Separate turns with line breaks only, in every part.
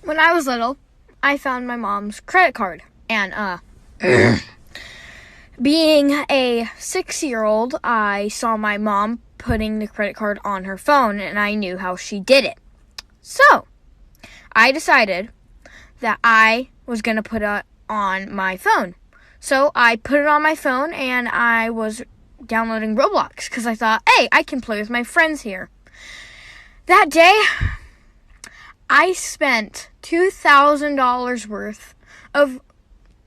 When I was little, I found my mom's credit card. And, being a 6-year-old, I saw my mom putting the credit card on her phone, and I knew how she did it. So, I decided that I was going to put it on my phone. So, I put it on my phone, and I was downloading Roblox, because I thought, hey, I can play with my friends here. That day, I spent $2,000 worth of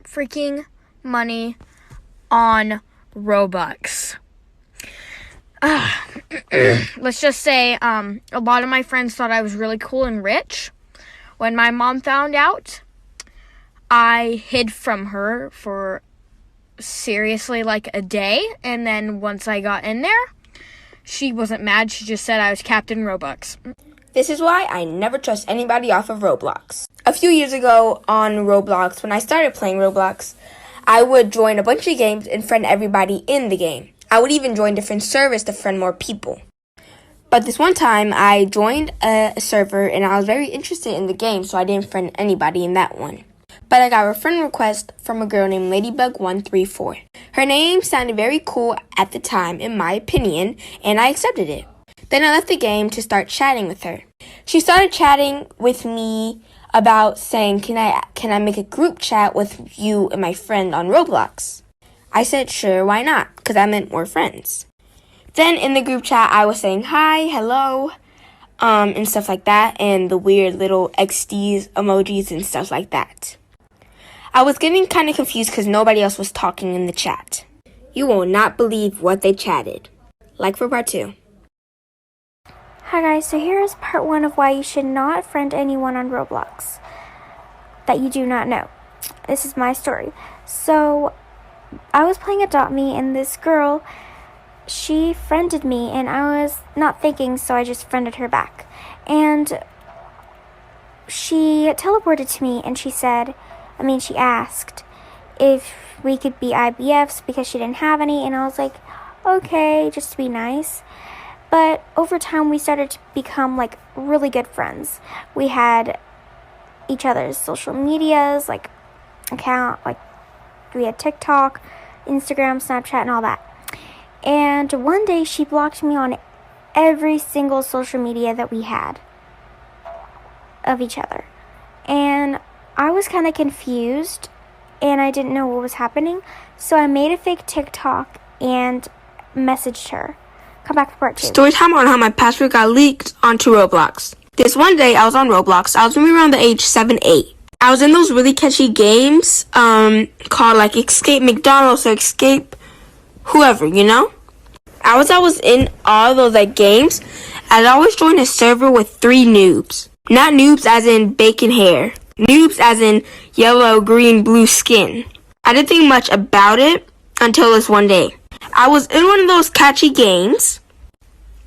freaking money on Roblox. Let's just say a lot of my friends thought I was really cool and rich. When my mom found out, I hid from her for seriously like a day. And then once I got in there, she wasn't mad. She just said I was Captain Robux.
This is why I never trust anybody off of Roblox. A few years ago on Roblox, when I started playing Roblox, I would join a bunch of games and friend everybody in the game. I would even join different servers to friend more people. But this one time, I joined a server and I was very interested in the game, so I didn't friend anybody in that one. But I got a friend request from a girl named Ladybug134. Her name sounded very cool at the time, in my opinion, and I accepted it. Then I left the game to start chatting with her. She started chatting with me about saying, can I make a group chat with you and my friend on Roblox? I said, sure, why not? Because I meant more friends. Then in the group chat, I was saying hi, hello, and stuff like that, and the weird little XDs, emojis, and stuff like that. I was getting kind of confused because nobody else was talking in the chat. You will not believe what they chatted. Like for part 2.
Hi guys, so here is part 1 of why you should not friend anyone on Roblox that you do not know. This is my story. So, I was playing Adopt Me and this girl, she friended me and I was not thinking, so I just friended her back. And she teleported to me and she asked if we could be IBFs because she didn't have any, and I was like, okay, just to be nice. But over time, we started to become, like, really good friends. We had each other's social medias, like, we had TikTok, Instagram, Snapchat, and all that. And one day, she blocked me on every single social media that we had of each other. And I was kind of confused, and I didn't know what was happening. So I made a fake TikTok and messaged her. Come back for part 2.
Story time on how my password got leaked onto Roblox. This one day, I was on Roblox. I was maybe around the age 7, 8. I was in those really catchy games called like Escape McDonald's or Escape whoever, you know? I was in all those like games. I'd always join a server with 3 noobs. Not noobs as in bacon hair. Noobs as in yellow, green, blue skin. I didn't think much about it until this one day. I was in one of those catchy games.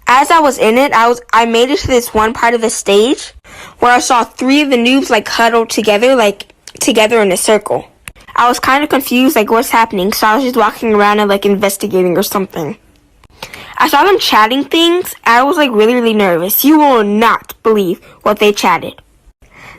As I was in it, I made it to this one part of the stage where I saw 3 of the noobs like huddled together in a circle. I was kind of confused, like what's happening, so I was just walking around and like investigating or something. I saw them chatting things, and I was like really, really nervous. You will not believe what they chatted.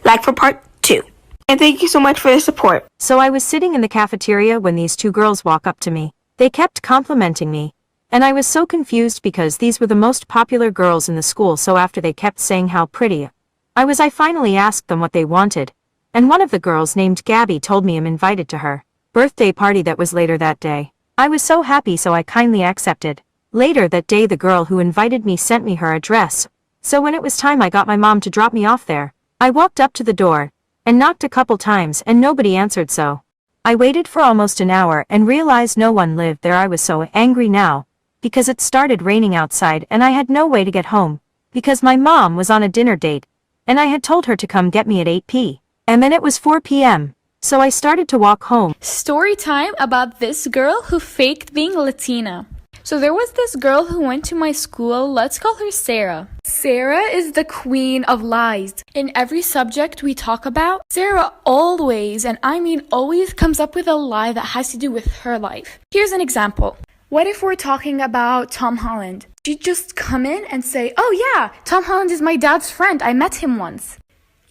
Like for part 2. And thank you so much for the support.
So I was sitting in the cafeteria when these 2 girls walk up to me. They kept complimenting me. And I was so confused because these were the most popular girls in the school, so after they kept saying how pretty I finally asked them what they wanted. And one of the girls named Gabby told me I'm invited to her birthday party that was later that day. I was so happy, so I kindly accepted. Later that day the girl who invited me sent me her address. So when it was time, I got my mom to drop me off there. I walked up to the door and knocked a couple times and nobody answered, so I waited for almost an hour and realized no one lived there. I was so angry now because it started raining outside and I had no way to get home because my mom was on a dinner date and I had told her to come get me at 8 p.m. and then it was 4 p.m. So I started to walk home.
Story time about this girl who faked being Latina. So there was this girl who went to my school. Let's call her Sarah. Sarah is the queen of lies. In every subject we talk about, Sarah always, and I mean always, comes up with a lie that has to do with her life. Here's an example. What if we're talking about Tom Holland? She'd just come in and say, oh yeah, Tom Holland is my dad's friend. I met him once.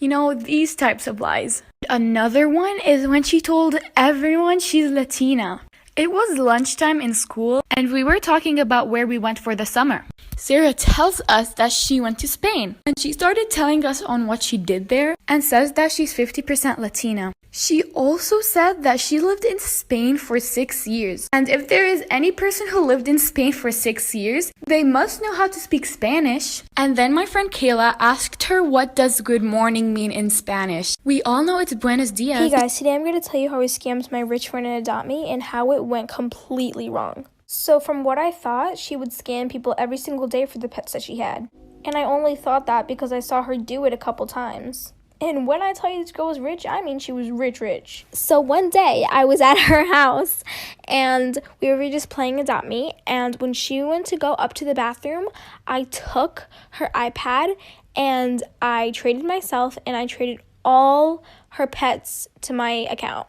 You know, these types of lies. Another one is when she told everyone she's Latina. It was lunchtime in school, and we were talking about where we went for the summer. Sarah tells us that she went to Spain, and she started telling us on what she did there, and says that she's 50% Latina. She also said that she lived in Spain for 6 years, and if there is any person who lived in Spain for 6 years, they must know how to speak Spanish. And then my friend Kayla asked her, what does good morning mean in Spanish? We all know it's buenos dias.
Hey guys, today I'm going to tell you how I scammed my rich friend and Adopt Me and how it went completely wrong. So from what I thought, she would scam people every single day for the pets that she had. And I only thought that because I saw her do it a couple times. And when I tell you this girl was rich, I mean she was rich. So one day I was at her house and we were just playing Adopt Me, and when she went to go up to the bathroom, I took her iPad and I traded myself and I traded all her pets to my account.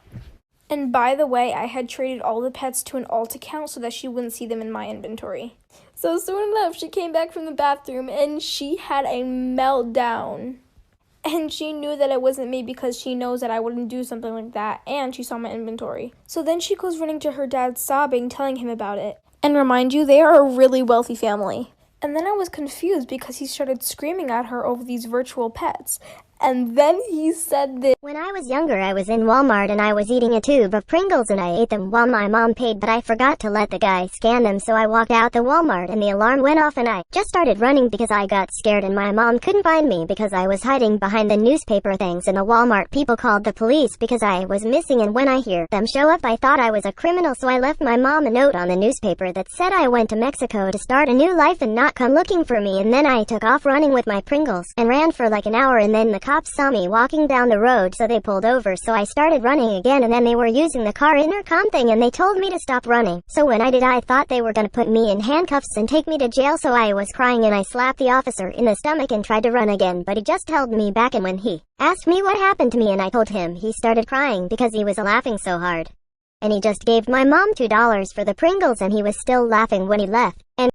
And by the way, I had traded all the pets to an alt account so that she wouldn't see them in my inventory. So soon enough, she came back from the bathroom and she had a meltdown. And she knew that it wasn't me because she knows that I wouldn't do something like that, and she saw my inventory. So then she goes running to her dad sobbing, telling him about it. And remind you, they are a really wealthy family. And then I was confused because he started screaming at her over these virtual pets. And then he said this.
When I was younger, I was in Walmart and I was eating a tube of Pringles and I ate them while my mom paid, but I forgot to let the guy scan them, so I walked out the Walmart and the alarm went off and I just started running because I got scared, and my mom couldn't find me because I was hiding behind the newspaper things, and the Walmart people called the police because I was missing, and when I hear them show up I thought I was a criminal, so I left my mom a note on the newspaper that said I went to Mexico to start a new life and not come looking for me, and then I took off running with my Pringles and ran for like an hour, and then the cops saw me walking down the road, so they pulled over, so I started running again, and then they were using the car intercom thing and they told me to stop running. So when I did, I thought they were gonna put me in handcuffs and take me to jail, so I was crying and I slapped the officer in the stomach and tried to run again, but he just held me back, and when he asked me what happened to me and I told him, he started crying because he was laughing so hard. And he just gave my mom $2 for the Pringles and he was still laughing when he left. And